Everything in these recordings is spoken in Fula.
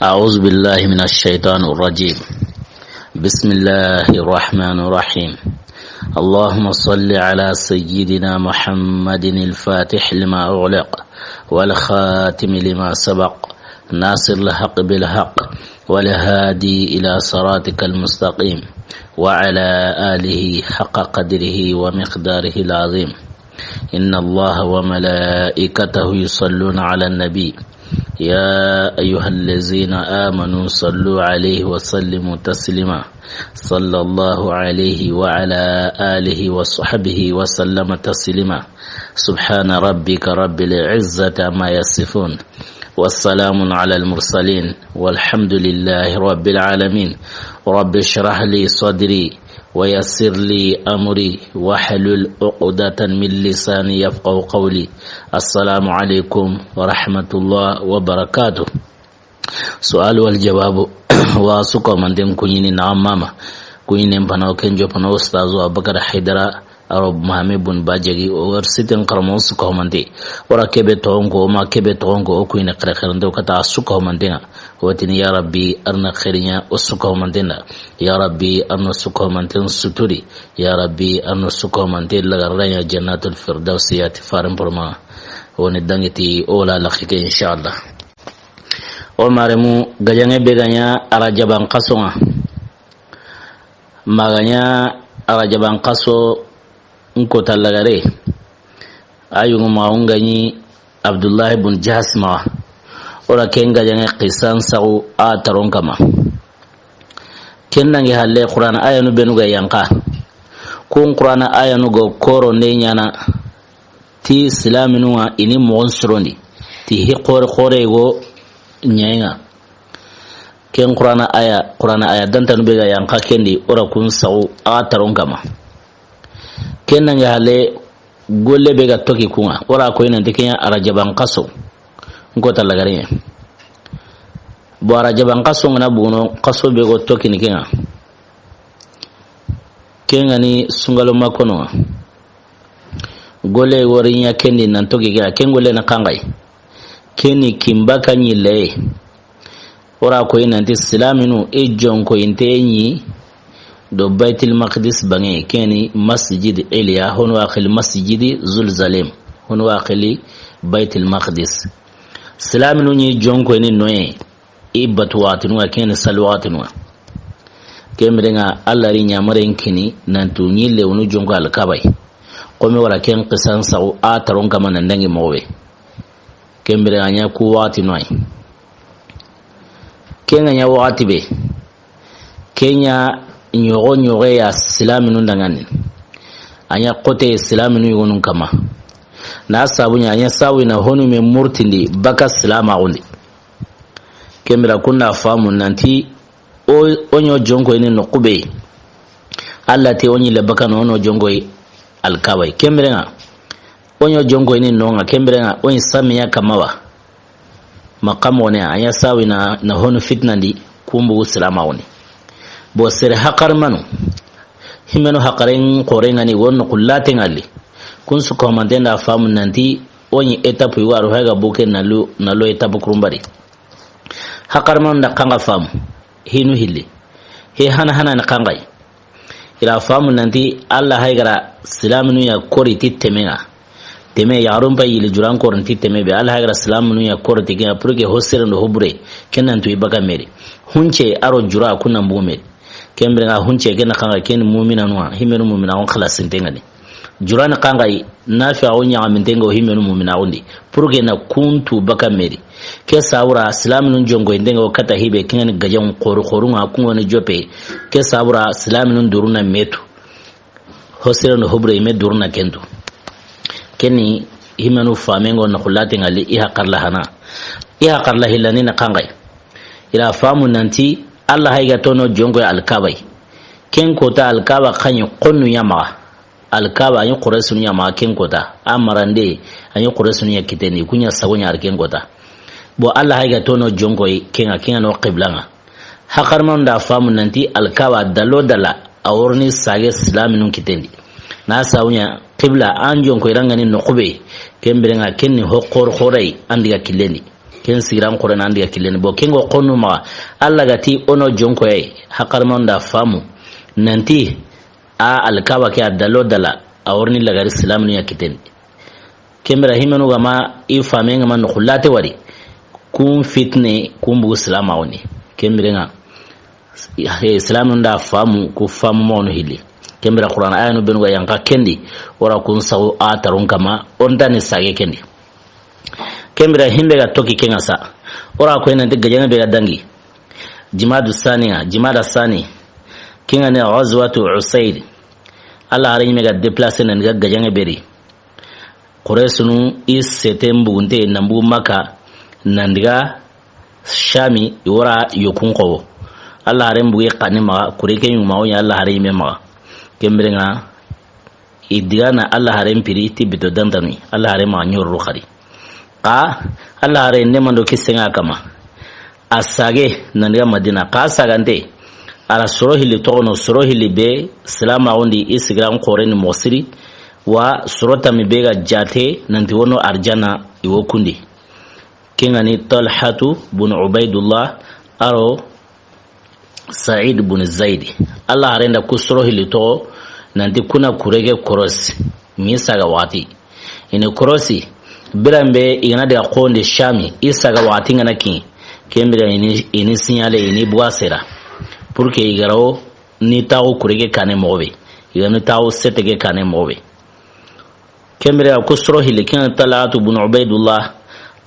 أعوذ بالله من الشيطان الرجيم. بسم الله الرحمن الرحيم. اللهم صل على سيدنا محمد الفاتح لما أغلق والخاتم لما سبق ناصر الحق بالحق والهادي إلى صراطك المستقيم وعلى آله حق قدره ومقداره العظيم. إن الله وملائكته يصلون على النبي يا أيها الذين آمنوا صلوا عليه وسلموا تسليما. صلى الله عليه وعلى آله وصحبه وسلم تسليما. سبحان ربك رب العزة ما يصفون والسلام على المرسلين والحمد لله رب العالمين. رب اشرح لي صدري ويسر لي أمري واحلل عقدة من لساني يفقهوا قولي. السلام عليكم ورحمة الله وبركاته. سؤال والجواب واسوكو من دم كونيني نعم ماما كونيني مبناو كنجو بناو استاذو أبكر حيدرا Arab Muhammad bun Bajagi or sitin qaramo suko mande ora kebe tongo ma kebe tongo o kuina qreqrando kata suko mandena watini ya rabbi arna khirinya usuko mandena ya rabbi arna suko manten suturi ya rabbi arna suko mantel lagaraya jannatul firdausi faram porma woni dangeti ola lakhike inshallah o maremu gajange beganya arajaban qasonga maganya arajaban qaso nko talagare ayungu maungani Abdullah ibn Jasma ora kenga jange qisan sagu a taron kama kennangi halle Qur'an ayanu benuga yanka kun Qur'an ayanu go koro ne nyana ti islaminua ini monsrondi ti hiqor khore go nyenga ken Qur'an aya dantanu bega yanka kendi ora kun sagu a taron kama kenna ngale golle be ga toki kunga ora ko ina dikenya arajaban qaso ngota lagare bo arajaban qaso ngana buno qaso be go toki ni kenga ni sungalo makono golle worinya kendi nan toki ga kengole na kangai keni kimbaka nyile ora ko ina ndi islaminu e jonko intenyi do baitul maqdis bangi keni masjid Elia hono akhil masjid Zulzalem hono akhili baitul maqdis salaminu ni jonko ni noye ibatuwatinu keni salawatinu kemrenga Allah ri nyamare kini nantu nyille wonu jonko alkabai komi wala ken qisan saw a taron kama nan dangi mowe kemrenga nya ku watinu ay kenga nya wati be kenya nyogo ya silaminu ndangani anya kote silaminu yunun kama na sabunya anya sawi na honu me murtindi baka silama undi kemira kunna famu nanti onyo jongo ine no kube Allah te onyi le baka no jongo alkawai kemira onyo jongo ine no nga kemira onyi samiya kamawa makamo ne anya sawi na honu fitnandi kumbu silama undi bo sere hakar manu himeno hakaren korengani wonno kullate ngali kun su komandenda famu nanti onyi etapu iwaru haga buke nalo etapu kurumbari hakar manu da kanga famu hinu hilli he hana na kangai ila famu nanti Allah haigara silaminu ya kori titemenga teme ya rumpa yili juran korin titeme be Allah haigara silaminu ya kori tikenga purke hosere no hobre kenan tu ibaga meri hunche aro jura kunna mbumeri kembre nga hunche gena kanga ken mu'mina nuwa himenu mu'mina on khalasin tengani jurana kanga nafi awunya amintengo himenu mu'mina undi purge na kuntu baka meri ke sawra islamin jongo indengo kata hibe kinani gajan qorunga kunwani jope ke sawra islamin duruna metu hosira no hobre me duruna kendo keni himenu famengo na khulati ngali iha qarla hilani na kanga ila famu nanti Allah haiga tono jongo alkabai ken kota alkaba kanyi qonnu yama alkaba anyi qurasun yama ken kota amarande anyi qurasun yakiteni kunya sagonya arken kota bo Allah haiga tono jongo kenga no qiblanga hakar man da famu nanti alkaba dala awurni sage islaminun kitendi na sawnya qibla an jongo irangani no qube kembirenga kenni hokkor khorai andiga kilendi ken sigiran qur'an andi killen bo ken go qonnu ma alla gati ono jonko ay hakar mon da famu nanti a alkawa ke adalo dala aworni lagar islam ni yakiten kemra himanu gama ifamenga man khulate wari kun fitne kun bu islam awni kemrenga islam nda famu ku famu mon hili kemra qur'an ayanu ben go yanka kendi wara kun saw atarun kama ondani sage kendi kemra himbe ga toki kengasa ora ko ena de gajana be ga dangi jimadu saniya jimada sani kinga ne ghazwatu usayd Allah hari mega déplacer nan ga gajana beri quraysunu is setembu unte nambu maka nandiga shami yora yokun ko Allah hari mbuye kanima kureke yuma o ya Allah hari mema kembrenga idigana Allah hari piri tibito dandani Allah hari ma nyorru khari Allah hari ne mando kisenga kama asage nandiga madina ka sagante ala sorohili tono sorohili be salama ondi isigram koreni mosiri wa surata mibega jate nanti wono arjana iwokundi kingani Talhatu bin Ubaidullah aro Sa'id bin Zaid Allah arenda ku sorohili to nanti kuna kurege korosi misaga wati ine korosi birambe igana daga konde shami isaga wati ngana ki kembira ini signale ini boisera pour que igaro ni taw kurege kane mobe igano taw setege kane mobe kembira ku sorohili kan Talhatu bin Ubaidullah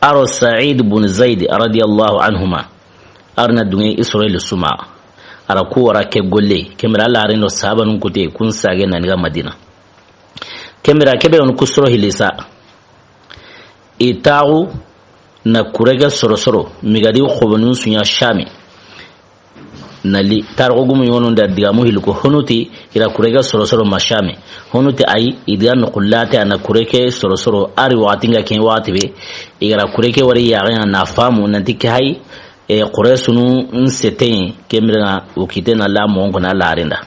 aro Sa'id bin Zaid radiyallahu anhuma arna dungi Israel suma ara ku wara ke golle kembira Allah arino sahabanun kute kun sage nan ga Madina kembira kebe on ku sorohili sa itawu na kurega sorosoro migadi khobonun sunya shami nali tarogum yonon da digamu hilko honuti ira kurega sorosoro mashami honuti ay idan qullati ana kureke sorosoro ari watinga ken watibe ira kureke wari ya na famu nanti kai quresunu nseten kemira ukitena la mongo na la renda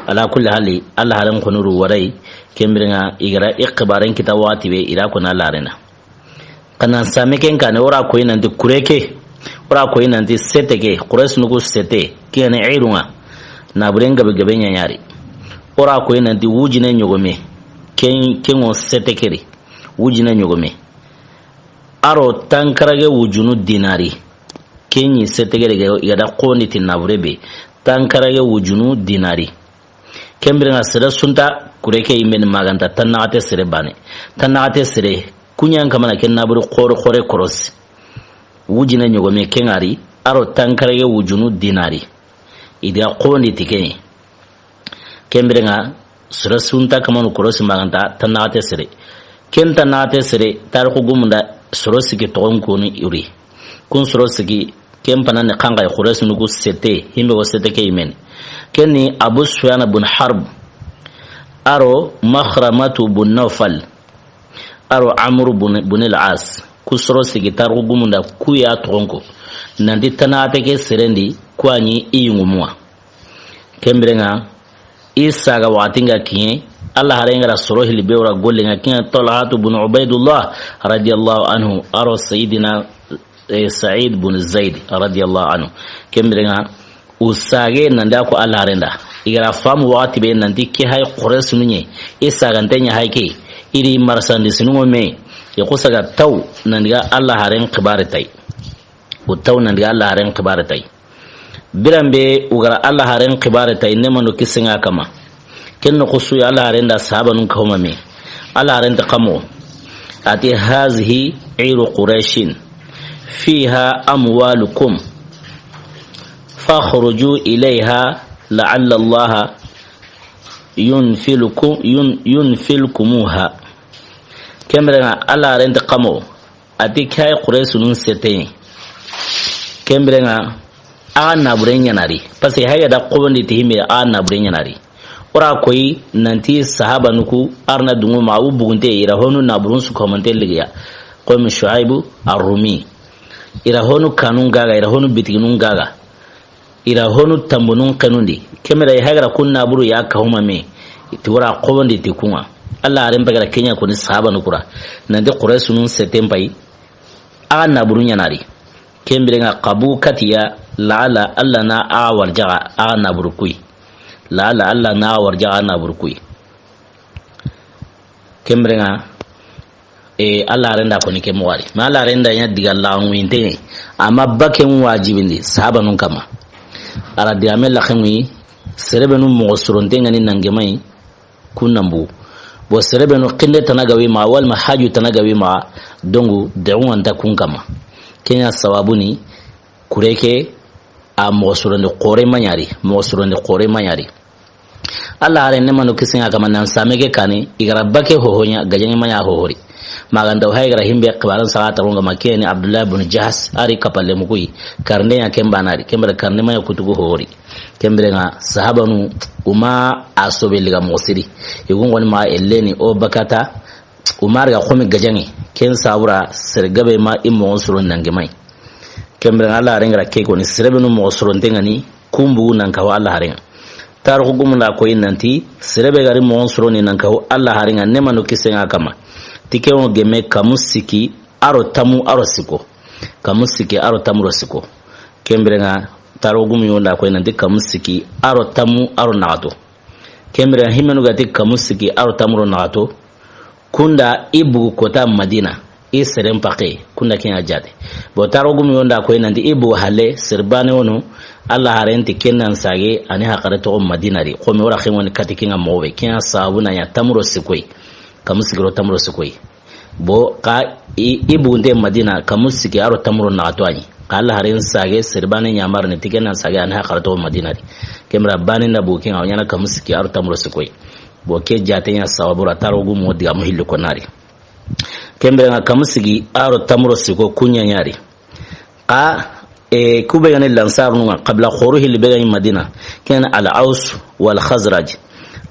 ala kulli hali Allah halan kunuru warai kemira igra iqbaran kitawatibe ira kuna la renda kana sameken kana ora ko ina ndi kureke ora ko ina ndi setege quraish nugo sete kene irunga na burenga be gabe nyanyari ora ko ina ndi wujine nyogome kengo setekeri wujine nyogome aro tankarage wujunu dinari kenyi setegere gada qoni tinaburebe tankarage wujunu dinari kembrenga sere sunta kureke imen maganta tanate sere bane tanate sere kunyan kamana ken naburu khore cross wujina nyogome kengari aro tankarage wujunu dinari ida qoni tikeni kembrenga sura sunta kamanu cross maganta tanate sere ken tanate sere tarku gumunda sorosiki tonkoni yuri kun sorosiki kempana ne kanga khores nugu sete himbe wo sete ke imen kenni Abu Sufyan bin Harb aro Makhramatu bin Nawfal aro Amr bin al-As kusoro sigitar gumunda kuya tonko nandi tanate ke serendi kwani iyungumwa kembrenga isaga watinga kiye Allah harenga rasuluhu libewra gollenga kiye Talhatu bin Ubaidullah radiyallahu anhu aro sayidina Sa'id bin Zaid radiyallahu anhu kembrenga usage nanda ko Allah harenda igara famu wati be nandi ki hay quraish nunye isaga ntenya hayke iri marsandi sinumo me yakusaga taw nandiga Allah haren qibaratai utaw nandiga Allah haren qibaratai birambe ugara Allah haren qibaratai nemano kisinga kama kenno kusu ya Allah haren da sahaba nun kawma me Allah haren ta kamo ati hazihi iru quraishin fiha amwalukum fakhruju ilayha la'alla Allah yunfilkumuha kembrenga ala rent qamo ati kay quraisunun sete kembrenga ana burenya nari pasi haya da qobondi tihime ana burenya nari ora koyi nanti sahaba nuku arna dungu ma ubugunte ira honu na burun su komante liya qom Shuaibu ar-Rumi ira honu kanun gaga ira honu bitinun gaga ira honu tambunun kanundi kemera hagara kunna buru ya kahuma me tiwara qobondi tikunga Allah arin bagara Kenya ko ni sahaba nukura nande quraisunun setempai aga naburu nyanari kembirenga qabu katiya laala alla na aga warjaga aga naburu kui laala alla na aga warjaga naburu kui kembirenga alla renda ko ni ke mwari ma alla renda nya diga lawu inte amma baken wajibindi sahaba nun kama ara diamel la khami serebe nu mo soronte ngani nangemai kunambu bo serebe nu qille tanagawi ma wal mahaju tanagawi ma dongu da'u anta kun kama kenya sawabuni kureke a mo soronde qore manyari mo soronde qore manyari alla are ne manu kisinga kama nan samege kani igara bake hohonya gajanya manya hohori maganda haygara himbe qbaran saata ronga makeni abdullah ibn jahas ari kapalle mukui karne ya kembanari kembere karne manya kutugo hohori kembere nga sahabanu uma asobe liga mosiri igungoni ma elleni o bakata umar ga khomi gajangi ken sawura sergabe ma immo surun nangemai kembere Allah rengra ke ko ni serebenu mo surun tengani kumbu nan kawa Allah renga tar hugum la ko inanti serebe gari mo surun nan kawa Allah renga nemanu kisenga kama tikewo geme kamusiki aro tamu aro siko kamusiki aro tamu ro siko kembere nga tarogum yonda ko inanti kamusiki aro tamu aro nagato kembere himenu gati kamusiki aro tamu ro nagato kunda ibu kota madina serem pake kunda kenya jade bo tarogum yonda ko inanti ibu hale sirbane wono Allah harenti kenan sage ani hakarato madina ri ko me wora khimoni katikinga mowe kenya sabuna ya tamu ro sikoi kamusiki ro tamro sikoi bo ka ibu nde madina kamusiki aro tamro na atwani kala harin sage sirbane nyamar ne tikena sage an ha kharto madina ri kemra bani na bu kin awnyana kamusiki aro tamro sikoi bo ke jatenya sawabura tarogu mo diga mo hillo konari kembe na kamusiki aro tamro siko kunya nyari ka kube yana lansar numa qabla khuruhi li bayi madina kana al aus wal khazraj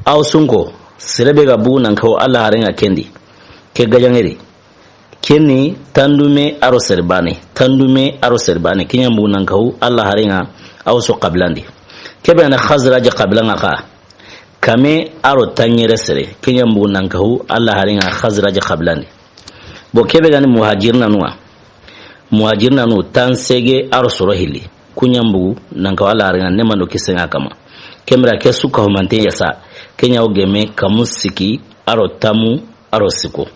ausunko sirebe ga bunan kawo Allah harin a kendi ke gajangere kenni tandume aro serbane kinya bunan kawo Allah harin a ausu qablandi kebe na khazraj qablan aka kame aro tanyere sere kinya bunan kawo Allah harin a khazraj qablandi bo kebe ga ni muhajirna nu tansege aro sorohili kunya mbu nan kawo Allah harin a nemano kisenga kama kemra ke suka humante yasa kenya ogeme kamusiki aro tamu aro siko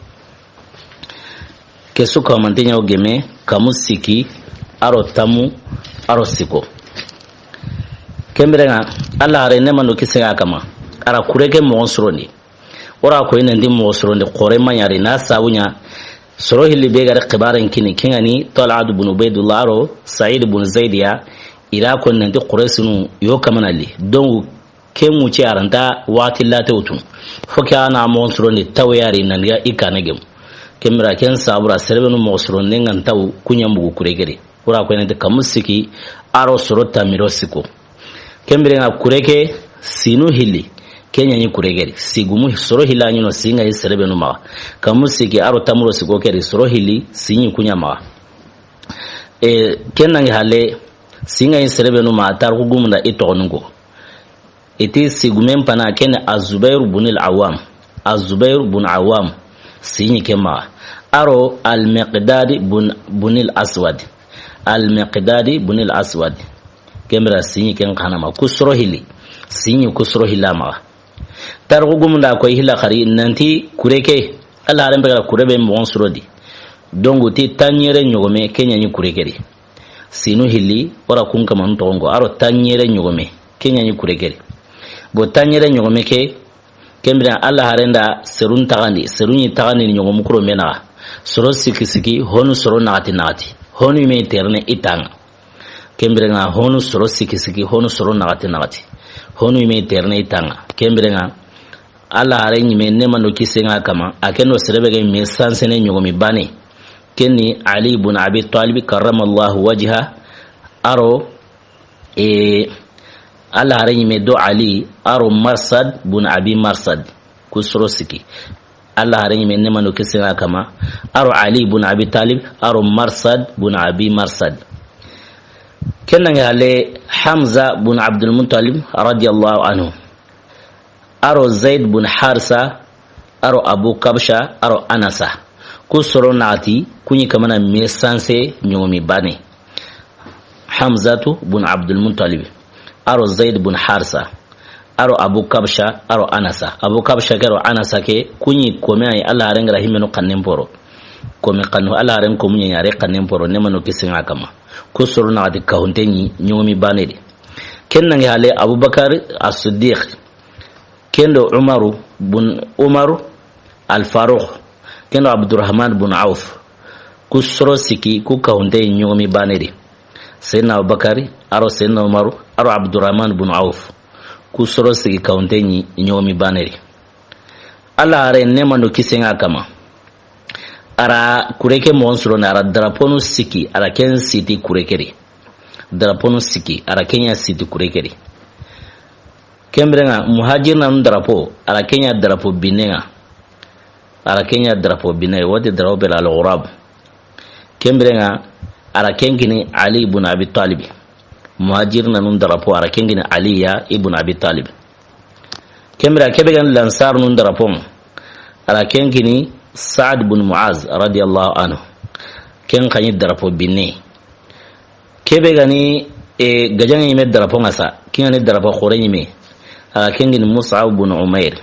kesuka mantenya ogeme kamusiki aro tamu aro siko kembere Allah are ne manu kisenga kama ara kureke monsroni ora ko ina ndi monsroni qore manyari na sawunya soro hilli be gar qibaran kini kingani talad ibn ubaydullah aro sa'id ibn zaidiya ila ko nan ndi quraysunu yo kamanali don kemu ci aranta wati late utun foka na monsro ni tawyari nan ya ikanagem kemra ken sabura serbenu monsro nengan taw kunyambu kuregere ora ko ne kamusiki aro sorota mirosiko kembre nga kureke sinu hili kenya ni kuregere sigumu soro hilanyu no singa serbenu ma kamusiki aro tamuro siko kere soro hili sinyi kunyama kenangi hale singa serbenu ma tar hugumunda itonungo iti sigumen pana kene az-Zubair ibn Awam sinyi kema aro al-Miqdad ibn al-Aswad kemra sinyi ken kanama kusrohili sinyi kusrohilama tarugumunda ko hila khari nanti kureke Allah ran bega kurebe mo surodi dongo ti tanyere nyogome kenya ni kurekeri sinu hili ora kunka man tongo aro tanyere nyogome kenya ni kurekeri bo tanyere nyogome ke kembira Allah harenda serun tagani nyogom kuro mena soro sikisiki honu soro nati honu me terne itanga kembira nga honu soro sikisiki honu soro nati honu me terne itanga kembira nga Allah harenyi me nema no kisenga kama akeno serebege me sansene nyogomi bane kenni Ali ibn Abi Talib karramallahu wajha aro Allah harenyi me do Ali aro Marsad ibn Abi Marsad kusro siki Allah harenyi me nema no kisenga kama aro Ali ibn Abi Talib aro Marsad ibn Abi Marsad kenna ngale Hamza ibn Abdul Muttalib radiyallahu anhu aro Zaid bin Harsa aro Abu Kabsha aro Anasa ku soro naati kunyi kamana me sanse nyomi bane Hamzatu bun Abdul Muttalib aro Zaid bun Harsa aro Abu Kabsha aro Anasa Abu Kabsha kero Anasa ke kunyi kome ay Allah haren rahimenu kannen poro kome kanu Allah haren ko munye yare kannen poro ne mano kisinga kama ku soro naati kahuntenyi nyomi bane de kenna ngi hale Abubakar as-Siddiq kendo Umaru al-Faruq kendo Abdurrahman bun Auf ku soro siki ku kahuntenyi nyomi bane de Sayyidina Abubakar aro Sayyidina Umaru aro Abdurrahman bun Auf ku soro sigi kauntenyi nyomi baneri Allah are nema no kisenga kama ara kureke monsuro na ara draponu siki ara ken siti kurekeri draponu siki ara Kenya siti kurekeri kembrenga muhajir na drapo ara Kenya drapo binenga ara Kenya drapo binenga wadi drapo bela al-ghurab kembrenga ara kengini Ali ibn Abi Talib muhajir na nun drapo ara kengini Ali ya ibn Abi Talib kembra kebegan lansar nun drapo ara kengini Sa'd ibn Muaz radiyallahu anhu ken kanyi drapo binne kebegani gajanga me drapo ngasa kingani drapo khorenyi me ara kengini Mus'ab ibn Umair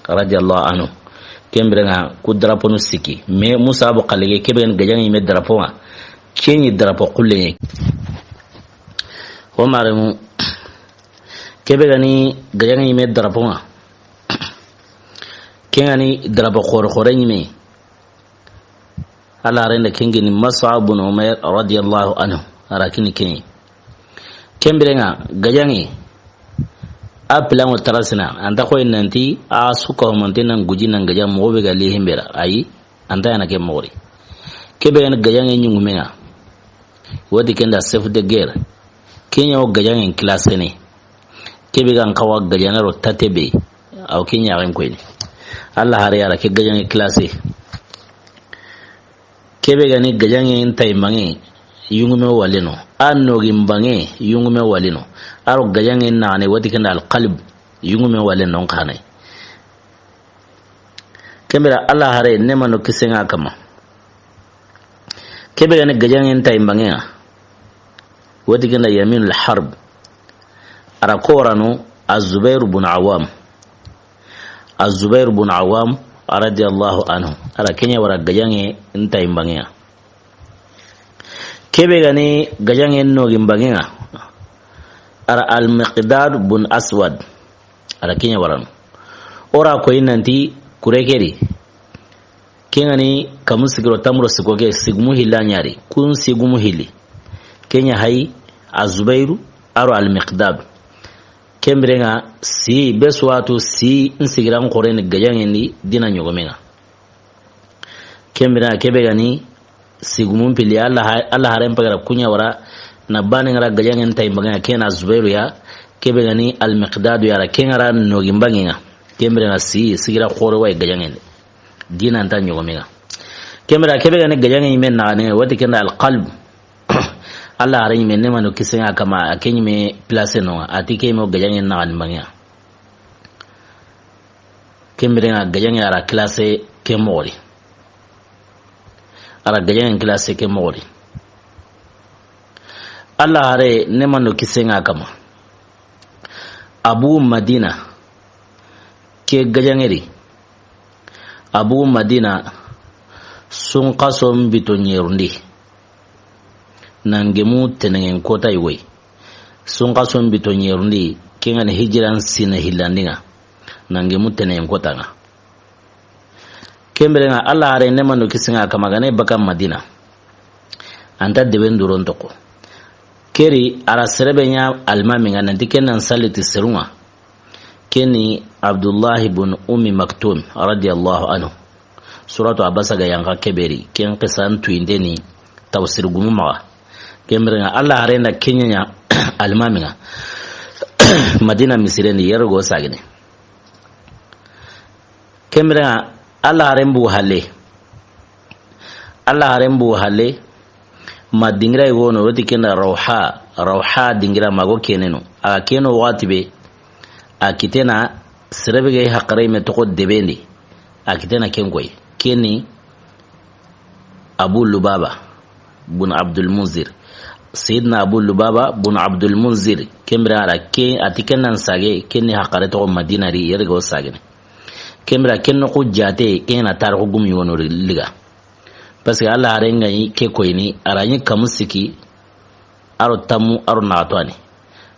radiyallahu anhu kembra ku drapo nu siki me Mus'ab qalege kebegan gajanga me drapo nga kenyi drapo kulle o maremu kebe gani gajanga yime drapo nga kengani drapo khore nyime ala renda kengini Mus'ab ibn Umair radiyallahu anhu arakini kenyi kembrenga gajangi aplan wa tarasina anda ko nanti a suka mantina gujinan gajam mo be gali himbera ayi anda yana ke mori kebe gani gajangi nyungumenga wadi kenda chef de guerre Kenya o gajangen classe ne kebe gan kawa gajanaro tatebe aw Kenya ren koyni Allah har yara ke gajangen classe kebe gani gajangen tay mangi yungume walino anno gimbange yungume walino aro gajangen nane wadi kenda al qalb yungume walino kanai kembera Allah hare nema no kisenga kama kebe gani gajangen tay mangi wadi kenda yaminul harb ara koranu Az-Zubair ibn Awam radiyallahu anhu ara Kenya wara gajange inta imbangia kebe gani gajange no gimbangia ara Al-Miqdad ibn Aswad ara Kenya waranu ora ko inanti kurekeri kengani kamusigiro tamro sikoge sigmu hilanyari kun sigmu hili Kenya hai Az-Zubairu aro Al-Miqdad kembrenga si beswatu si insigiran korene gajangendi dina nyogomenga kembrenga kebegani sigumun pili Allah haren pagara kunya wara na banengara gajangen taimbaga kena Az-Zubairu ya kebegani Al-Miqdad ya ra kengara nogimbangenga kembrenga si sigira kore way gajangendi dina anta nyogomenga kembrenga kebegani gajangen men na ne wati kenda al-qalb Allah harin me nema no kisenga kama akenyi me place no atike mo gajange na almanya kembrenga gajange ara classe ke mori ara gajange classe ke mori Allah hare nema no kisenga kama Abu Madina ke gajangeri Abu Madina sun qasom bitonyerundi nangemu tenengen kota iwe sun qasom bitonyerundi kengan hijran sina hilandinga nangemu tenengen kota nga kembrenga Allah hare nema no kisenga kama gane baka Madina anta deben duron toko keri ara serebenya almaminga nanti kenan saliti serunga keni Abdullah ibn Ummi Maktum radiyallahu anhu suratu Abasa ga yanka keberi ken qisan tuindeni tafsir gumuma kemrenga Allah harenda kenya almaminga Madina misireni yergo sagene kemrenga Allah harembu halle madingira igono wati kena rauha dingira mago keneno a keno watibe akitena serebege hakare me toko debendi akitena kengoy keni Abu Lubaba bun Abdul Munzir. Sayyidina Abu Lubaba bun Abdul Munzir kembra ara ke atikenan sage kenni hakare to Madina ri yergo sage kembra kenno ko jate kena tar ko gumi wono liga parce que Allah arenga yi ke koyni arani kamusiki aro tamu aro naatwani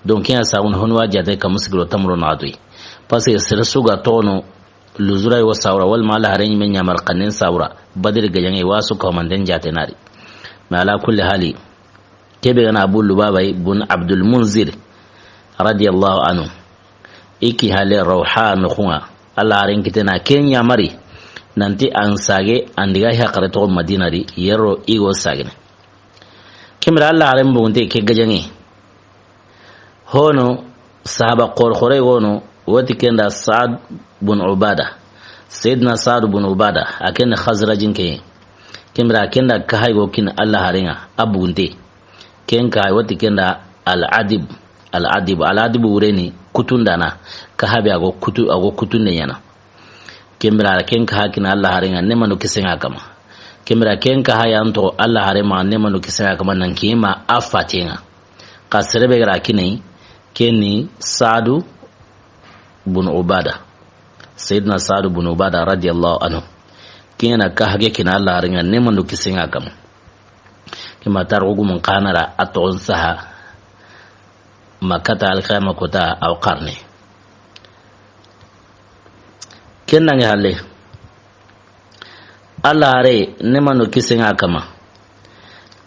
donc kena saun honwa jate kamusiki ro tamro naatwi parce que sere suga tono luzura yo sawra wal mala harenyi men nyamar kanen sawra badir gajange wasu ko manden jate nari ma ala kulli hali kebe gana Abu Lubaba bun Abdul Munzir radiyallahu anhu iki hale rawhan khunga Allah aren kitena Kenya mari nanti an sage andiga hakare to Madina ri yero igo sage kimra Allah aren bunte ke gajange hono sahaba qorqore wono wati kenda Sa'd bun Ubada Sayyidina Sa'd bun Ubada aken khazrajin ke kimra kenda kahay go kin Allah harenga abunte kenka wati kenda al-adib ureni kutundana kahabe ago kutunde yana kembra kenka hakina Allah harenga nemanu kisenga kama kembra kenka hayanto Allah harema nemanu kisenga kama nankima afatenga kasrebe gara kinai kenni Sa'd bun Ubada Sayyidina Sa'd bun Ubada radiyallahu anhu kena kahage kina Allah harenga nemanu kisenga kama kima tarugu mun kanara aton saha makata alkhama kota aw qarni kenna ngale Allah are nemano kisenga kama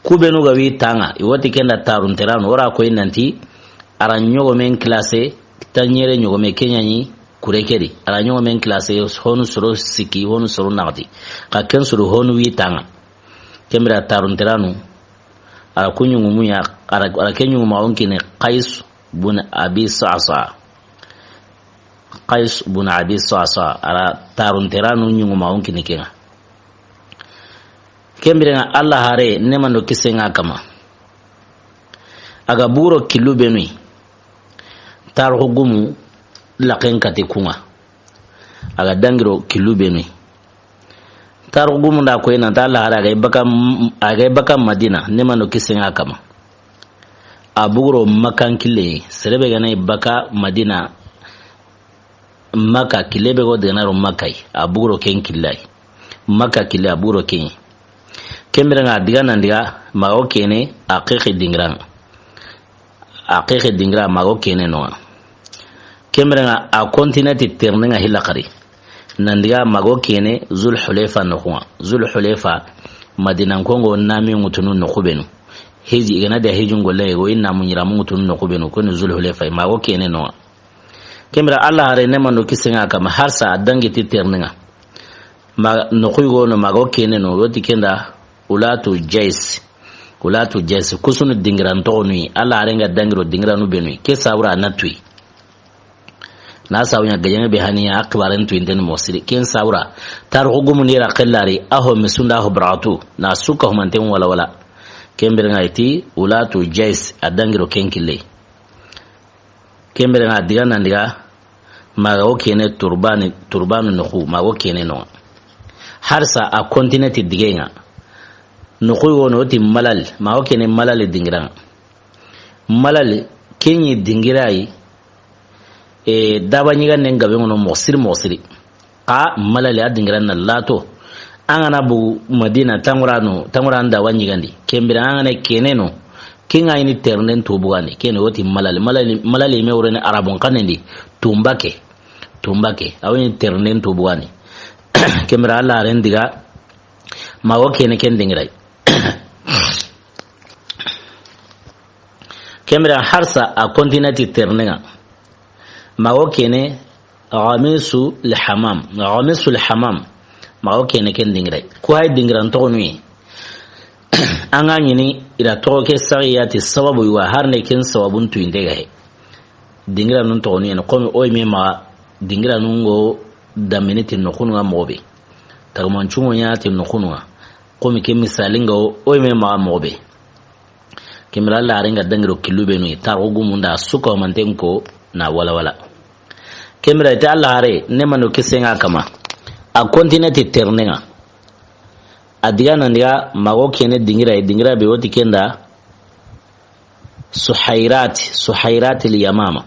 kubenu gawi tanga iwati kenda tarun terano ora ko inanti ara nyogo men classe tanyere nyogo me kenyani kurekeri ara nyogo men classe honu soro siki honu soro nagdi ka ken soro honu wi tanga kemra tarun terano ara kunyungu muya ara kenyungu maonkine Qais bun Abi Sa'sa ara tarun teranu nyungu maonkine kenga kembirenga Allah hare nemando kisenga kama aga buro kilubenui tar hugumu laqen kati kunga aga dangiro kilubenui tar hugumu da ko ina ta Allah hare aga baka Madina nemando kisenga kama aburo makan kile serebe gana baka Madina maka kilebe go denaro makai aburo ken kilai maka kile aburo ken kembere diga nandiga mago kene aqiqi dingra mago kene no kembere a continent ternga hilakari nandiga mago kene Zul Hulayfa no Zul Hulayfa Madina kongo nami mutunu no kubenu heji igana da hejin golle go inna munyira mutunu no kubenu ko Zul Hulayfa mago kene no kembere Allah hare ne mano kisenga kama harsa dangi ternga ma no kugo no mago kene no woti kenda ulatu jais kusunu dingran toni Allah arenga dangiro dingranu benui ke sawra natui na sawnya gayanga be haniya akbaran tu inten mosiri ken sawra tar hugumu nira qallari aho misunda aho bratu na suka humanten wala kembere iti ulatu jais adangiro kenkile kembere diga nandiga mago kene turbanu no mago kene no harsa a continent digenga no koy wono ti malal ma o kene malal dingiran malal kenyi dingirai daba nyiga nenga be ngono mosiri a malal a dingiran na lato angana bu Madina tanguran da wanyi gandi kembira angana keneno kinga ini ternen to bugani kene woti malal me worene arabon kanendi tumbake awini ternen to bugani kembira Allah rendiga ma o kene ken dingirai kemra harsa a continent ternenga mago kene ghamisul hamam mago kene ken dingrai ko hay dingran to nui anga nyini ira to ke sariyati sababu wa harne ken sababun tu indega he dingra nun to nui ko o me ma dingra nun go daminiti no kunwa mobe tagman chungo nyati no kunwa ko mi ke misalinga o me ma mobe kimra la renga dangiro kilube no tarugu munda suko mantenko na wala kimra ta Allah hare ne manu kisenga kama a continent ternenga adiga nan ya mago kene dingira be woti kenda suhairat al-yamama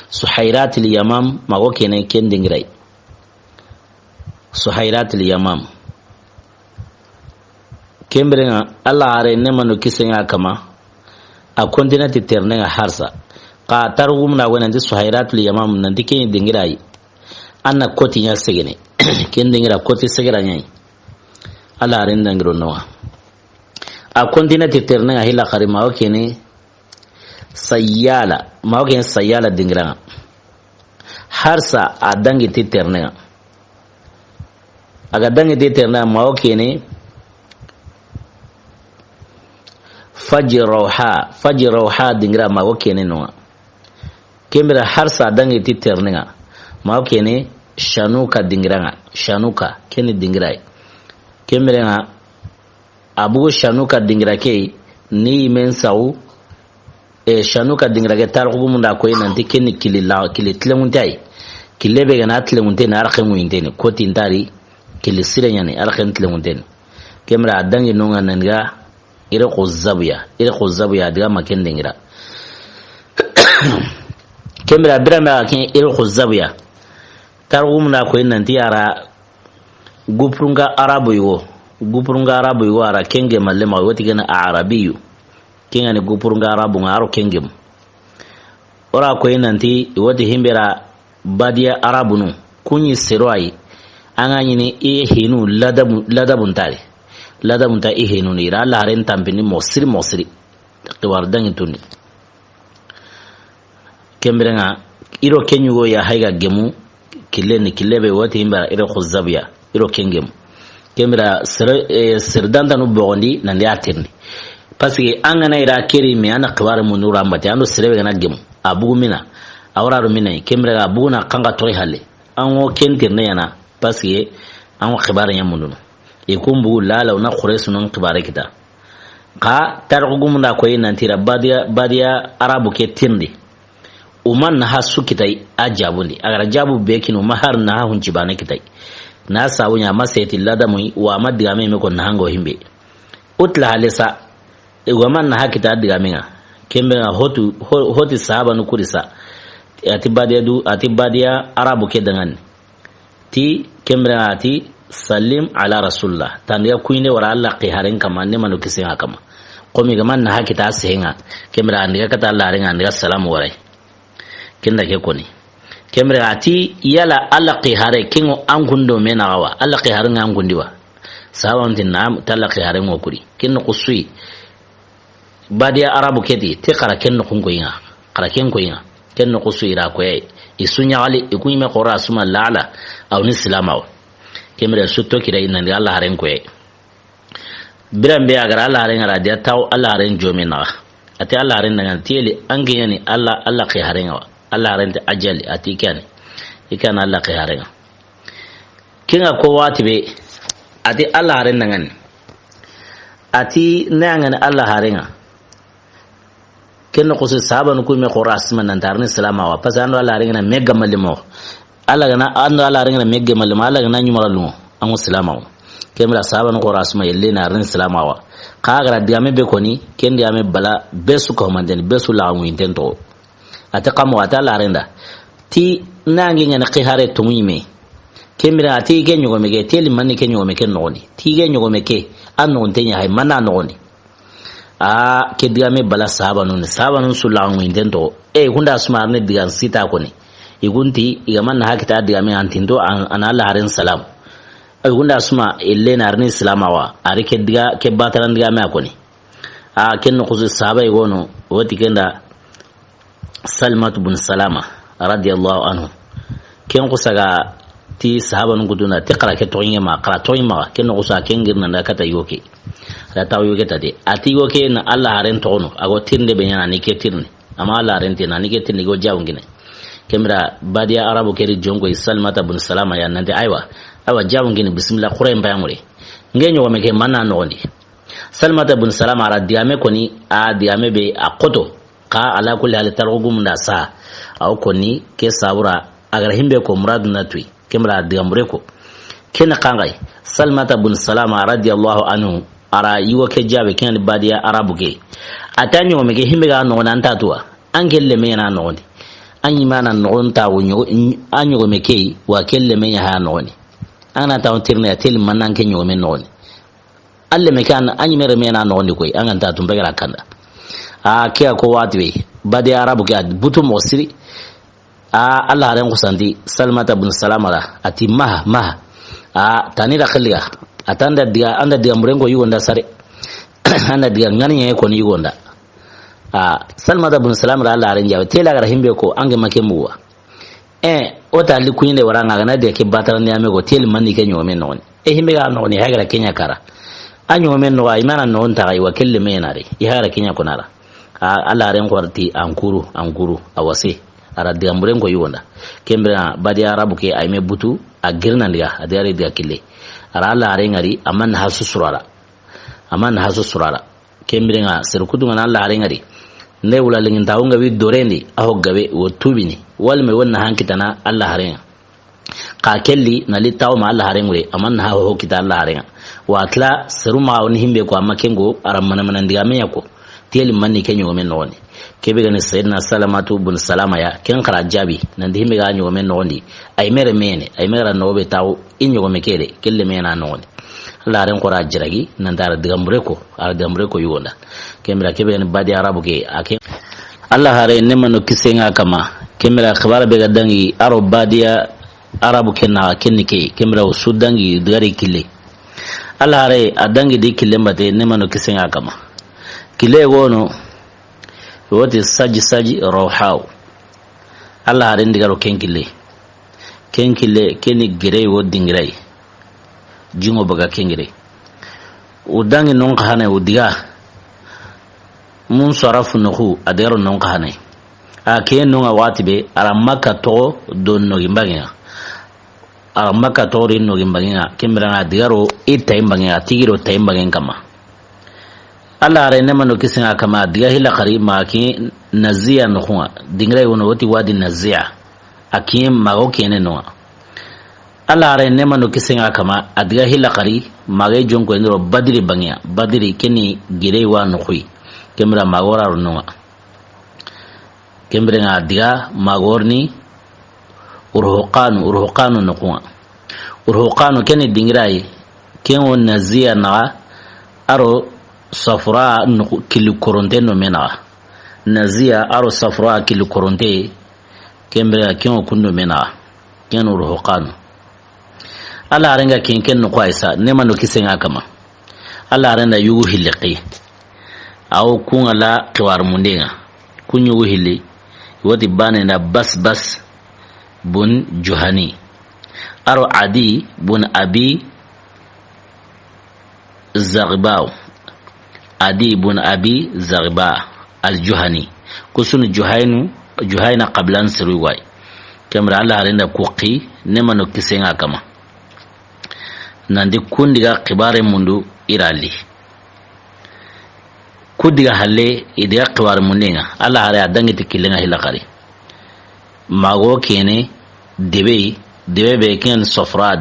suhairat al-yamam mago kene ken dingira suhairat al-yamam kembrenga Allah are ne manu kisenga kama a kontinenti ternenga harsa ka tarugum na wona ndi suhairat al-yamam nan dike dingira anna koti nya segene ken dingira koti segera nyai Allah are ndangiro noa a kontinenti ternenga hila kharima o kene sayala mawo kene sayala dingira harsa a dangi ti ternenga aga dangi ti ternenga mawo kene fajrauha dingira mawo kene noa kembira harsa dangi ti ternenga mawo kene shanuka dingira shanuka kene dingira kembira abu shanuka dingira ke ni men sawu shanuka dingira ke tar ko munda ko nan dikeni kililla kilitlemuntai kilebe gana tlemuntai na arkhemu intene ko tintari kilisirenya ne arkhemu tlemuntai kembira dangi nonga nanga ire ko zabuya diga maken dingira kembira birama ken ire ko zabuya tar ko munda ko nan tiara gupurunga arabu yo ara kenge malema woti gana arabiyu kinga ni gupurunga arabu ngaro kengem ora ko nanti woti himbera badia arabu nu kunyi seroi anga nyini e hinu ladabun ta e hinu ni ra la ren tampini mosri to wardangi tuni kembrenga iro kenyugo ya haiga gemu kilebe woti himbera iro khuzabya iro kengem kembra sirdanda no bondi nandi atirni parce que angana ira keri me ana kwara munura mate ando sirebe gana gem abugu mina awraro mina kembra abugu na kanga toy halle anwo kentirne yana parce que anwo khibara nyamundu e kumbu lala na khures non khibara kita ka tarqu munda koy nantira badia arabu ke tindi uman na hasu kitai ajabundi agara jabu bekinu mahar na hunci bana kitai na sawu nya maseti ladamu wa madiga me ko nahango himbe utla halisa man na hakita diga menga kembe na hoti sahaba nu kurisa atibadia arabu ke dangan ti kembe ati salim ala rasulullah taniya kuine wara Allah qiharen kama ne manu kisen kama komi gaman na hakita sehenga kembe andiga kata Allah renga andiga salamu warai kinda ke koni kemre ati yala alla qihare kingo angundo menawa alla qihare ngangundiwa sawanti nam talla qihare ngokuri kinno qusui badia arabu keti ti qara kenno kungoyinga qara kengoyinga kenno qusui ra ko isunya ali ikunyime qora suma lala aw ni silamaw kemre sutto kira inna alla haren ko birambe agara alla haren ra dia taw alla haren jomena ati alla haren nan tieli angiyani alla qihare ngawa Allah rente ajali atikane ikana Allah khiyarenga kinga ko watibe ati Allah ren nangan ati nangan Allah harenga kenno ko sahaba ko me khoras man nantarni salama wa pasando Allah renga mega malimo Allah gana ando Allah renga mega malimo Allah gana nyumara lumo amu salama kemra sahaba ko rasma yelle na ren salama wa kagra diame be koni kendi ame bala besu ko mandeni besu la mu intento ataqamu atala renda ti nangi ngana qihare tumime kemira ati genyo go mege teli manni kenyo go meke noni ti genyo go meke anno ntenya hay manna noni a ke diame bala sahaba nun sulangu intento hunda asmarne digan sita koni igunti igaman hakita diame antindo anala haren salam hunda asma ille narni salamawa ari ke diga ke bataran diame akoni a kenno khuzu sahaba igono woti kenda Salmat bin Salama radiyallahu anhu ken kusaga ti sahaba nguduna ti qara ke toyinga ma qara toyima ken kusa ken girna da kata yoke da taw yoke tade ati yoke na Allah haren tono ago tirnde be nyana ni ke tirne ama Allah haren tina ni ke tirne go jawngine kemra badia arabu keri jongo Salmat bin Salama ya nande aywa jawngine bismillah qur'an bayamure ngenyo wa meke manna no ndi Salmat bin Salama radiyame koni a diame be akoto ka ala kulli hal tarugum da sa aw koni ke sabura agar himbe ko murad natwi kemra diamure ko ken kangai salmata bin salama radiyallahu anhu ara yiwa ke jabe ken badiya arabu ke atanyo mege himbe ga no nan tatwa an kelle me na no ni an yi mana no ta wonyo an yo meke wa kelle me ha no ni ana ta tirne tel manan ken yo me no ni alle me kan an yi mere me na no ni koy an ta tumbe gara kanda a ke ko watwe badiya arabu ke butu mosiri a Allah ran kusanti salmata bin salama ati maha a tani da khalliga atanda dia anda dia murengo yugonda sare anda dia ngani ko ni yugonda a salmata bin salama Allah ran jabe tela gar himbe ko ange make muwa o ta li kuinde waranga gana de ke batara ni amego tel manni ke nyome non himbe ga non ni hagra kenya kara anyo men no ay mana non ta ay wakelle menare ihara kenya kunara Allah ran korti ankuru awase ara dia murengo yugonda kembra badi arabu ke ay me butu a girna ndiga adare dia kille ara Allah ngari aman hasu surara kembrenga serkudu ngana Allah ngari ne wula lingin taunga wi dorendi aho gabe wo tubini walme wonna hankitana Allah harenga ka kelli na litaw ma Allah harengure aman ha ho kita Allah harenga watla seruma woni himbe ko amma kengo ara manamana ndiga meyako teli manni kenyo men noni kebe gani sayyidina salamatu bin salama ya ken kara jabi nan di himbe ga nyo men noni ay mere no be taw inyo mekere kelle mena noni Allah ren ko ra jiragi nan dara digambre ko yonda kemira kebe gani badi arabu ke ake Allah hare ne mano kisenga kama kemira khabara be ga dangi aro badiya arabu kenna kennike kemira usudangi digari kille Allah hare adangi di kille mate ne mano kisenga kama kile wono woti saji rawhaw Allah hare ndigaro kenkile keni girey wo dingiray jingo baga kengire udangi non khane udiga mun sarafu nuhu adero non khane a ke non awatibe ara makka to don no gimbangia ara makka to rin no gimbangia kembra digaro ita imbangia tigiro taimbangen kama Allah hare nemano kisinga kama diga hila khari ma ki nazia nuhu dingiray wono woti wadi nazia akim mago kene no Allah hare nemano kisinga kama adiga hila khari magay jonko ndro badri keni girey wa nuhu kembra magora runwa kembra nga diga magorni urhuqanu nuqwa urhuqanu keni dingiray kenwo nazia na aro safra kili koronte no mena nazia aro safra kili koronte kembra kenwo kunno mena ken urhuqanu Allah arenga kenken no kwaisa nema no kisenga kama Allah arenda yugo hilqi aw kun ala qawar mundenga kun yugo hili wadi bane na bas bun juhani aro adi bun abi zagbaw adi bun abi zagba al juhani kusun juhaina qablan sirwai kamra Allah arenda kuqi nema no kisenga kama nandi kundiga kibare mundu irali kudiga halle idiga kibare mundenga Allah hare adangi tikilenga hilakari mago kene debe be ken safra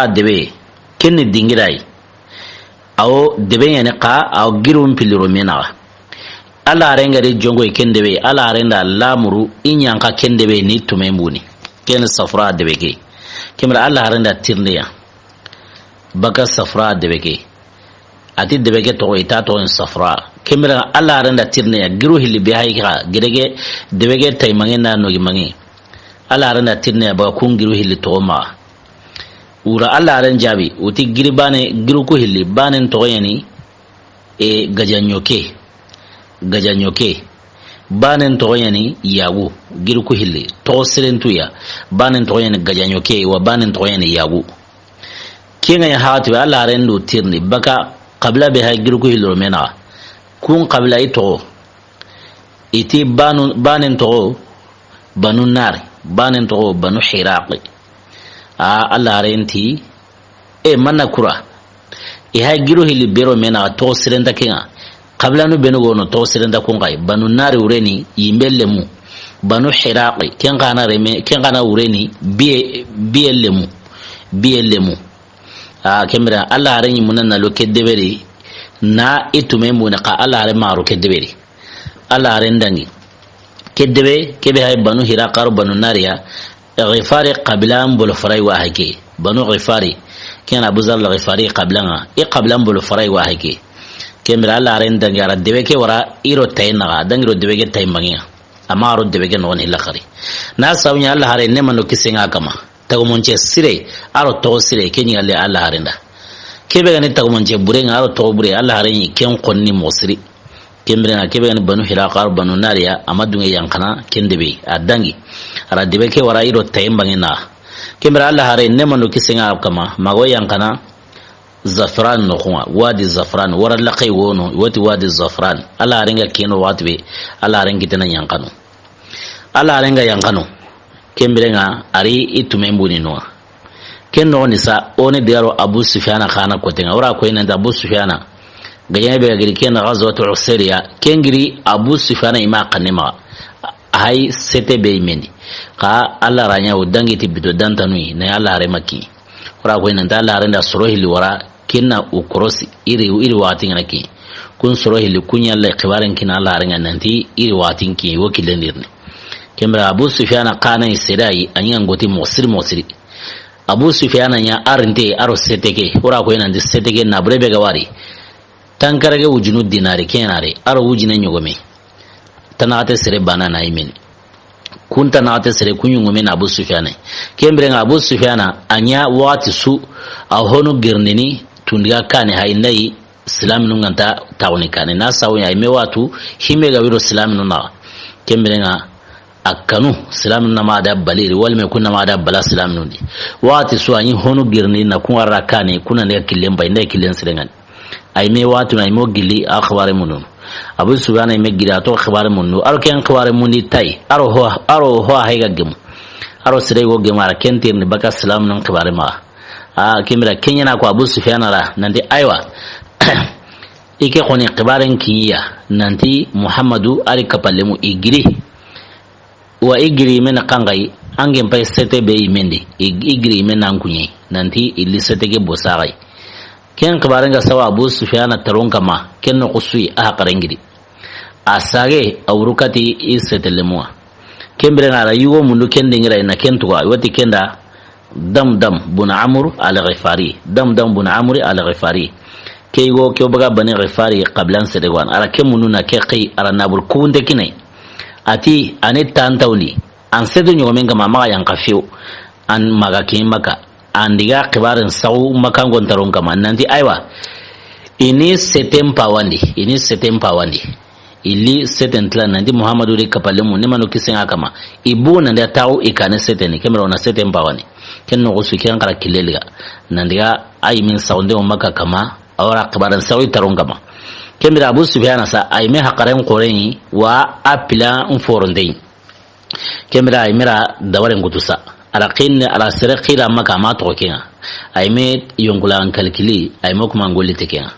debe ken dingirai aw debe yani qa aw girum piliro mena Allah hare ngari jongo ken debe Allah hare nda lamuru inyanka ken debe ni tumembuni ken safra debe ke kemra Allah haranda tirniya baka safra debeke ati debeke to ita to safra kemra Allah haranda tirniya giru hili bi hayka girege debeke taymange na no gimange Allah haranda tirniya ba kun giru hili to ma ura Allah haran jabi uti giribane giru ko hili banen to yani e gajanyoke banen to yani yagu giru ko hille to sirentuya banen to yani gajanyo ke wa banen to yani yagu kinga ya hatu Allah rendo tirni baka qabla be ha giru ko hillo mena kun qabla ito iti banen to banu nar banen to banu hiraqi Allah renti e manakura e ha giru hilli bero mena to sirenta kinga qabla no benugo no to sirenda kungai banu nari ureni yimbellemu banu hiraqi ken kana ureni biellemu biyelemu kemira Allah hare ni munan na loke deberi na itume mu na ka Allah hare maru ke deberi Allah hare ndangi kedebe kebe hay banu hiraqar banu nariya ghifari qablan bul farai wa hake banu ghifari كان أبو ذر الغفاري قبلنا قبلنا بالفراي واحد كمل الله عرين دنجا ردبك ورا إيرو تينا دنجرو دبك تيم بنيا أما رد دبك نون هلا خري ناس سوينا الله عرين نمنو كسينا كما تقومونش سيري أرو تو سيري كني الله عرين ده كيف يعني تقومونش برين أرو تو بري الله عرين كم قنني مصري كملنا كيف يعني بنو هلاقار بنو ناريا أما دنيا ينقنا كندبي الدنجي ردبك ورا إيرو تيم بنيا كمرا الله هاري نمنو كسينا كما ماغو ينقنا زفران نخوا وادي الزفران ورا لقي ونو وتي وادي الزفران الله هارينغا كينو واتبي الله هارينغا تنا ينقنو الله هارينغا ينقنو كمبرنا اري اتممبوني نو كنو نسا اوني ديارو ابو سفيان خانا كوتينا ورا كوينا ابو سفيان غيان بيغري كين غزوه عسيريا كينغري ابو سفيان ما قنما hay sete be mendi ka Allah ranya udangi tibito dantanui na Allah hare maki ora ko inanda Allah hare nda sorohili wara kinna ukrosi iri watin naki kun sorohili kunya Allah khibaren kina Allah hare nanti iri watin ki wokilendirni kembra Abu Sufyan qana isirai anyan goti mosiri Abu Sufyan nya arnte aro seteke ora ko inanda seteke na brebe gawari tankarage wujunu dinari kenare aro wujina nyogome tanate sere banana imeni kunta nate sere kunyungu mena Abu Sufyan kembrenga Abu Sufyan anya wati su ahono girnini tundiga kane hainai islam nunganta tawni kane na sawya ime watu himega wiro islam nuna kembrenga akanu islam nuna ma da baliri wal me kunna ma da bala islam nundi wati su anyi hono girnini na kunwara kane kuna ne kilemba inde kilen sirengan aime watu na imo gili akhbare munun Abu Sufyan ime gira to khibare munnu aro ken khibare mundi tay aro ho hayga gem aro sire go gemara kentir ni baka salam nan khibare ma kimira kenya na ko Abu Sufyan ra nanti aywa ike khoni khibaren kiya nanti Muhammadu ari kapalemu igiri wa igiri men kangai angem pay sete be imendi igiri men nankunyi nanti illi sete ge bosagai ken kibarenga sawa Abu Sufyan taron kama ken no qusui qarengidi asage awrukati isetelemwa kembrenga ra yugo mundu ken dingira ina ken tuwa wati kenda damdam bun amr al-ghifari damdam bun amr al-ghifari kaygo kyo baga bani ghifari qablan sedegwan ara kemunu na kay ara nabul kunde kinai ati anit tantawni an sedu nyomenga mama yang kafiu an maga kimaka andiga kibarin sau makangon taron kama nanti aywa ini setempa wandi ili setentla nanti Muhammadu ri kapalemu ne mano kisenga kama ibu nanda taw ikane seteni kemero na setempa wani kenno usu kiran kala kileliga nandiga ay min saunde o maka kama awara kibarin sau taron kama kemira Abu Sufyan sa ay me hakaren koreni wa apila unforondei kemira ay mira dawaren gutusa ala qin ala sira qila maka ma to kenga ay me yongula an kalkili ay mo kuma ngoli tekenga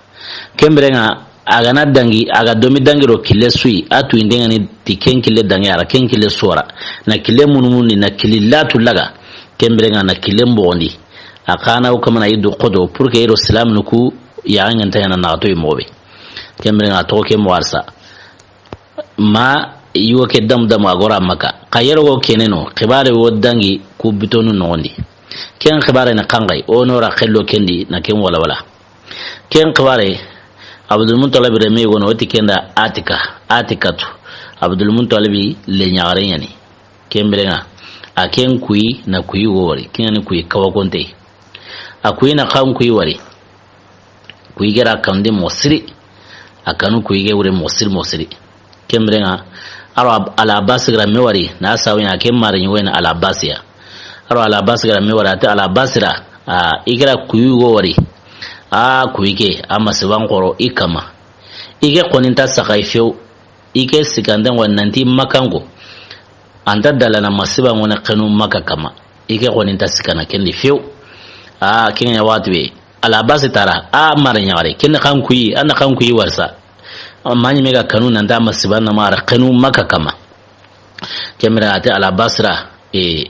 kembrenga aga na dangi aga domi dangiro kile sui atu indenga ni tiken kile dangi ara ken kile sora na kile munumuni na kile latu laga kembrenga na kile mbondi akana ukama na yidu qodo pour que iro salam nuku ya nganta yana na to imobe kembrenga to ke mwarsa ma yiwo ke damdam agora maka kayero go keneno khibare wo dangi ku bitonu nondi ken khibare na kangay onora khello kendi na ken wala ken khibare Abdul Muttalib reme gono wati kenda atikatu Abdul Muttalib le nyaare yani kembrenga aken kuyi na kuyi wori ken kuyi kawakonte akuyi na kan kuyi wari kuyi gera kande mosiri akanu kuyi ge wure mosiri kembrenga aro al-Abbas gra mewari na sawnya ken mari wena al-Abbas ya aro al-Abbas gra mewari ata al-Abbas ra igra kuyi wori kuike ama siban qoro ikama ike qoninta sakaifeu ike sikandan wannanti makango anda dalana masiban wana kanu maka kama ike qoninta sikana kendi feu kenya watwe ala basi tara mara nyare ken kan kuyi an kan kuyi warsa amani mega kanu nanda masiban na mara kanu maka kama kemira ate ala basra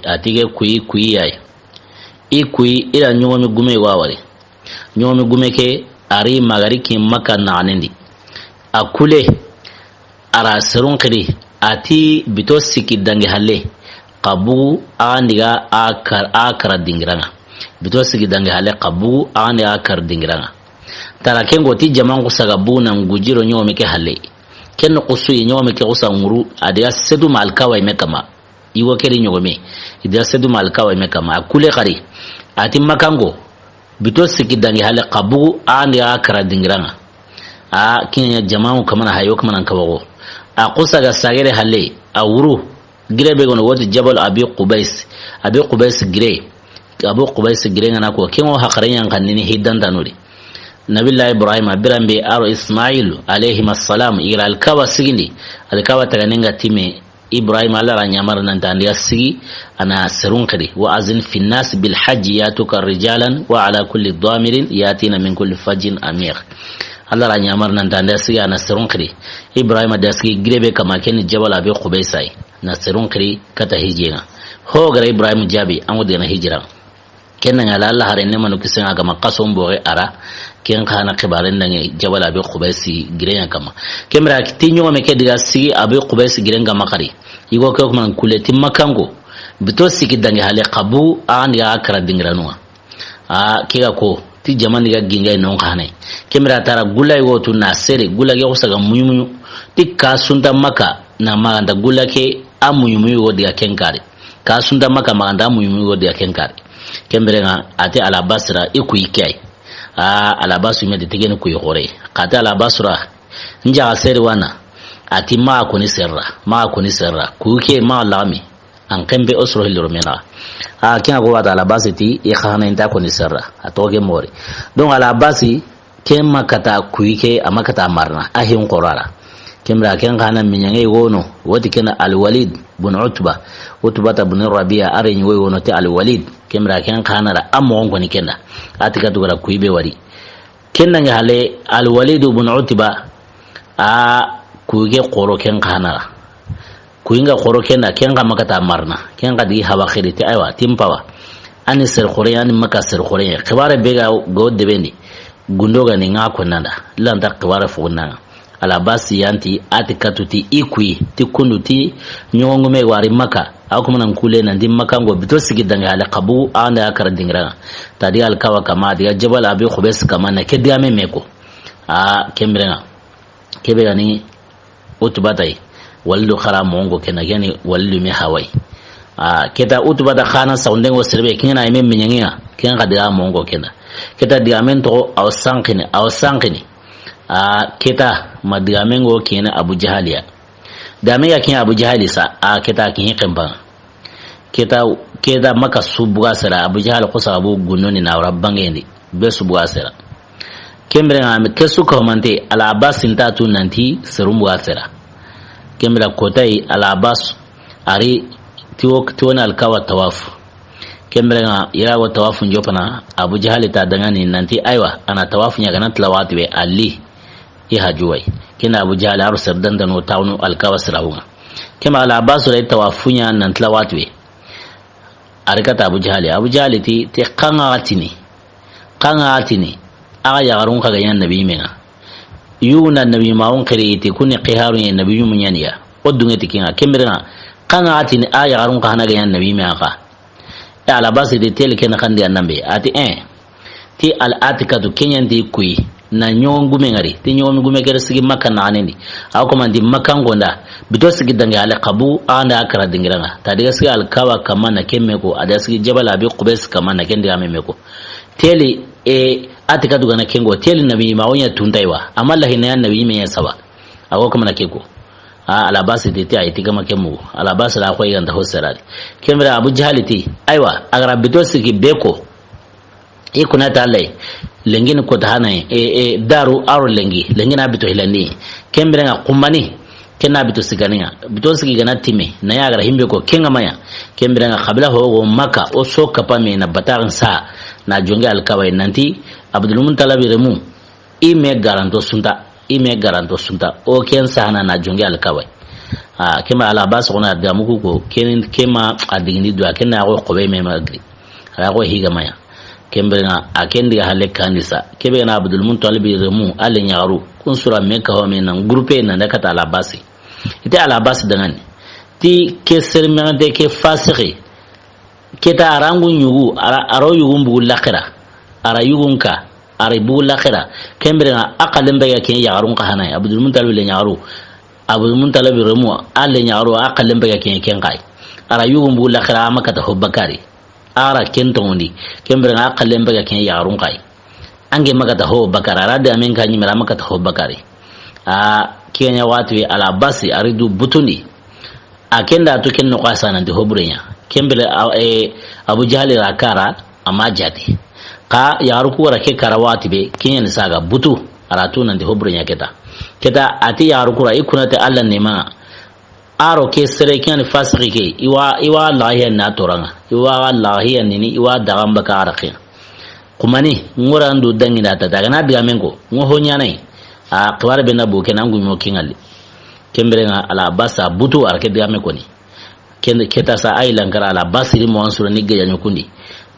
atige kuyi yayi ikui ila nyomi gume wawari nyomi gume ke ari magari ki maka naanindi akule ara serun kiri ati bito siki dangi halle qabu andiga akara dingiranga bito siki dangi halle qabu andiga akar dingiranga tara kengo ti jaman kusaga buna ngujiro nyomi ke halle ken kusu nyomi ke kusa nguru adiga sedu malkawa imekama iwo keri nyogome idia sedu malkawa imekama akule kari ati makango bito siki dangi halle qabu andiga akara dingiranga kinya jama'u kamana hayo kamana kabago akusa ga sagere halle awuru gire be gono woti jabal abi qubais gire ngana ko kimo hakarenya kanini hiddan tanuri nabillahi ibrahim abirambe aro ismail alayhi assalam ila alkawa sigindi alkawa taganinga time ibrahim alla ranyamar nan tandiya sigi ana sirun kadi wa azin fi nas bil hajj yatuka rijalan wa ala kulli dhamirin yatina min kulli fajin amir Allah ra nyamar nan tanda siya na sirun kiri Ibrahim da suke girebe kama ken jabal abi qubaisai na sirun kiri kata hijira ho gara Ibrahim jabi an wudi na hijira kenan ala Allah har ne manu kisan aga makason bore ara ken kana kibarin nan jabal abi qubaisi giren kama kemra tinyo me ke diga sigi abi qubaisi giren ga makari igo ko kuma kuleti makango bito sigi dangi hale qabu an ya akra dingranwa kiga ko ti jamani ga ginga non khane kemra tara gulay wotu na sere gulage ko saga muyumu ti kasunta maka na maganda gulake amuyumu wodi ya kenkare kasunta maka maganda amuyumu wodi ya kenkare kemre nga ate ala basra iku ikai ala basu me de tegen ku yore kata ala basra nja sere wana ati ma ko ni serra ku ke ma lami an kembe osro hilromena kina ko wata ala basi ti khana inta ko ni serra atoge mori don ala basi kemma kata kuike amakata marna ahin qorara kemra ken khana minyange wono woti kena al walid bin utba ta bin rabi'a arin wono ti al walid kemra ken khana da amon ko ni kenda atika dugara kuibe wari kenna ngale al walid bin utba kuige qoro ken khana kuinga qoro kenda ken ga makata marna ken ga di hawa khiriti aywa timpawa ani ser khore ani maka ser khore khibare bega go debendi gundoga ni ngako nanda landa khibare funa ala basi yanti atikatuti ikui ti kunduti nyongo me wari maka akuma nan kule nan dim makango bito sigi danga ala qabu anda akara dingra tadi al kawa kama dia jabal abi khubes kama na kediya me meko kembrena kebega ni utubatai wallu khara mongo kena yani wallu mi hawai keta utubata khana saundengo serbe kina ime minyangia kina kadira mongo kena keta diamento aw sankini keta madiamengo kina Abu Jahaliya damenga kina Abu Jahali sa keta kini kemba keta maka subuga sera Abu Jahal ko sabu gunoni na rabbangendi be subuga sera kembre ngam kesu ko mante ala Abbas intatu nanti serumbuga sera kemra kotai al Abbas ari tiwona alkawa tawafu kemra nga ira wa tawafu njopana Abu Jahal ta dangani nanti aiwa ana tawafu nya ganat lawati be ali ihajuwai kina Abu Jahal ar sardan dano tawnu alkawa sirawnga kema al Abbas rai tawafu nya nan lawati be arikata Abu Jahal ti qangatini aga yagarun kaga yan nabi menga yuna nabi maun qiriti kuni qiharu ya nabi munyaniya odunga tikinga kemra qangati ni aya garun ka hanaga yan nabi me aka ala basi de tel ken khandi annabe ati ti al atikatu kenyan di kui na nyongu mengari ti nyongu megere sigi makan aneni ako mandi makan gonda bito sigi danga ala qabu anda akara dingiranga tadiga sigi al kawa kama na kemeko ada sigi jabal abi qubais kama na kendi amemeko teli atikatu gana kengo teli nabi mawonya tuntaiwa amalla hina nabi me yasaba ako kama na keko ala basi de ti ayiti kama kemu ala basi la ko yanda hosarari kemra Abu Jahal ti aiwa agara bito sigi beko kuna talai lengin ko tahana daru aro lengina bito hilani kemra nga kumbani kenna bito sigania bito sigi gana time na ya agara himbe ko kenga maya kemra nga qabla ho maka o so kapame na bataran sa na jonge alkawai nanti Abdul Muntalib remu ime garanto sunta o ken sana na jonge alkawai kema ala bas ona da muku ko ken kema adigni do ken na ko be me magri ara ko higa maya kembrenga akendiga halle kanisa kebe na Abdul Muttalib remu alle nyaaru kun sura meka ho men groupe na dakata al Abbasi ite al Abbasi dangan ti keser mende ke fasiri kita arangu nyugu aro yugun bu lakira ara yugunka ara bu lakira kembrenga aqalem be yake yaarun ka hanay Abdul Muttalib le nyaaru Abdul Muttalib remu alle nyaaru aqalem be yake ken kai ara yugun bu lakira makata Bakari ara kentondi kembrenga aqalem be yake yaarun kai ange makata Bakari ara da men kanyi mera makata Bakari kenya watu al Abbasi aridu butundi akenda to ken no kwasa nan de hobrenya kembele Abu Jahal rakara amma jati ka yaru ku rake karawati be kenya ni saga butu aratu nan de hobrenya keta ati yaru ku ra ikuna ta Allah ne ma aro ke sere kenya fasiki ke iwa lahiya na toranga iwa lahiya ni iwa dagamba ka arake kumani ngora ndo dangina ta daga na diga mengo ngo honya nai a kwar be na boke nan gumo kingali kembrenga al Abbasa butu arake diga me koni kende keta sa ay lankara al Abbasi mo ansura ni geja nyukundi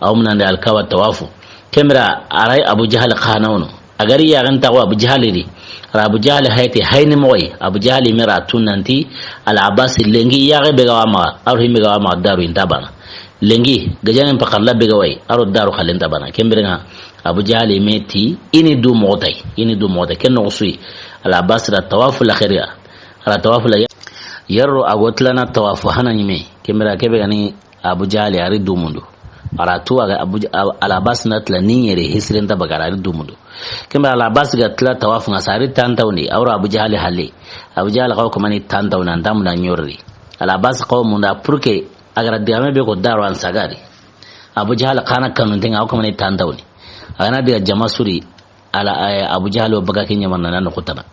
awumna nda alkawa tawafu kembra aray Abu Jahal khanawono agari ya ganta wa Abu Jahal ri Abu Jahal hayti hayni moy Abu Jahal mira tunanti al Abbasi lengi ya be ga ma arhi me ga ma daru intabana lengi gajanen pakalla be ga way aro daru khalen tabana kembrenga Abu Jahal meti ini du motay kenno usui al Abbasi da tawafu la khiriya ala tawafu la yarro agotlana tawafu hana nyime kembra kebe gani Abu Jahal ari dumundo aratu aga al Abbas natla ninyere hisren ta bagara ari dumundo kembra al Abbas ga tla tawafu ngasari tantawni awra Abu Jahal halle Abu Jahal ko mani tantawna ndamna nyorri al Abbas ko munda purke agara diame be ko daro an sagari Abu Jahal kana kanu tenga ko mani tantawni agana diga jamasuri ala Abu Jahal baga kenya manana no kutana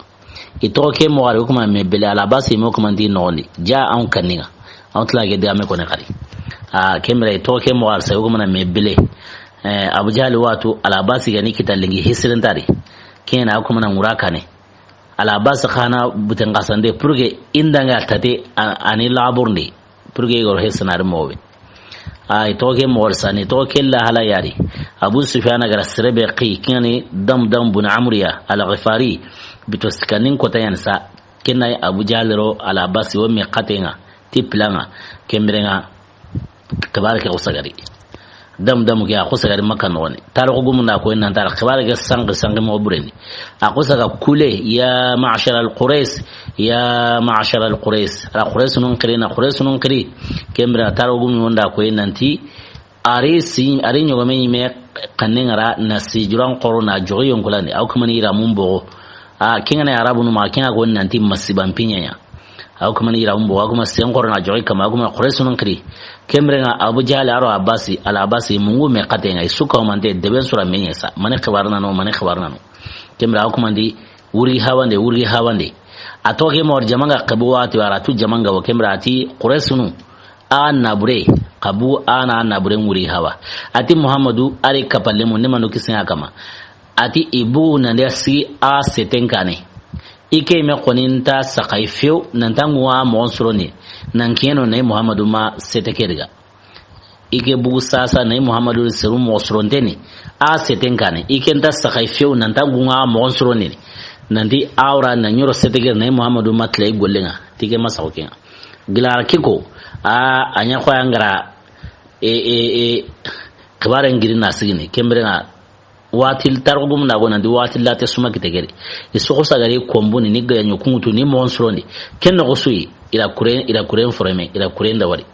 itoke mo ari kuma me bele al Abbasi mo kuma ndi noni ja an kaninga an tla ge diame ko ne kari kemre itoke mo ar sai kuma me bele Abu Jahal watu al Abbasi gani kitalingi hisrin tari kena kuma nan uraka ne al Abbas khana butan kasande purge indanga tate ani laburni purge gor hisnar mowe itoke mo ar sani itoke la hala yari Abu Sufyan gar sirbe qi kani dam bun amriya al Ghifari bitoskanin kota yansa kenai Abu Jahal ro al Abbasi wo me qatenga tiplanga kemrenga tabaraka usagari dam ga usagari makan woni tar ko gumna ko nan tar tabaraka sang mo bureni akusaga kule ya ma'shar al quraish al quraish nun kri kemra tar ko gumna wonda ko nanti ari nyogo me kanengara nasijuran corona joyon kulani au kuma ni ramumbo kinga na arabu no ma kinga go nanti masiban pinyanya au kuma ni ramumbo wa kuma sen corona joy kama kuma quraish non kri kemrenga Abu Jahal aro Abbasi al Abbasi mungu me katenga isuka mande deben sura menyesa mane khabarna no kemra au kuma ndi wuri hawande atoke mor jamanga kabuwati waratu jamanga wa kemra ati quraish no anabure kabu anabure wuri hawa ati Muhammadu ari kapalle mun ne manu kisin kama ati ibu nande si a setenkane ike me qoninta saqaifeu nantangwa monstroni nankeno ne Muhammadu ma setekerga ike bugu sasa ne Muhammadu seru monstrondeni a setenkane ike nta saqaifeu nantangwa monstroni nandi awra na nyoro seteker ne Muhammadu matlay gollenga tike masaukenga gilar kiko anya khoyangara kibaren girina sigini kembrenga watil targum na gona di watil la tesuma kitegere isoko sagare kombuni ni ganyo kungutu ni monsroni kenno gosui ila kuren foreme ila kuren da wari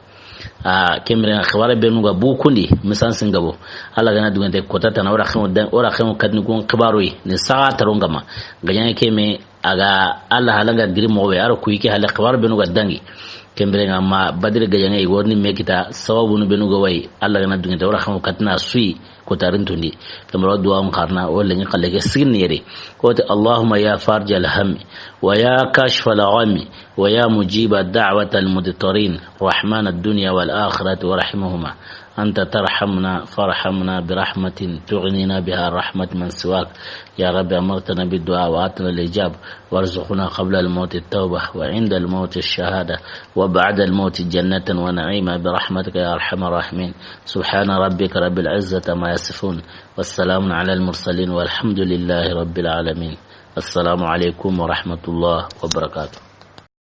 kembrenga khawara benu ga bukundi misan singabo ala gana dugante kotata na ora khemu kadni gon kibaroi ni saga tarongama ganya keme aga alla halanga dirimo we aro kuike hala khawara benu ga dangi kembrenga ma badir gajanga igorni mekita sababu no benu go way alla gana dugante ora khemu katna sui ko tarintundi kamar duwa mun karna wala ni kallage signere ko ta Allahumma ya farjal ham wa ya kashfa al-gham wa ya mujiba da'wat al-mudtarin rahman ad-dunya wal akhirah wa rahimuhuma anta tarhamna farhamna bi rahmatin tughnina biha rahmat man siwak ya rabbi amartana bid-du'a wa atna al-ijab warzuqna qabla al-maut at-tawbah wa 'inda al-maut ash-shahada wa وبعد الموت جنة ونعيما برحمتك يا أرحم الراحمين. سبحان ربك رب العزة ما يصفون والسلام على المرسلين والحمد لله رب العالمين. السلام عليكم ورحمة الله وبركاته.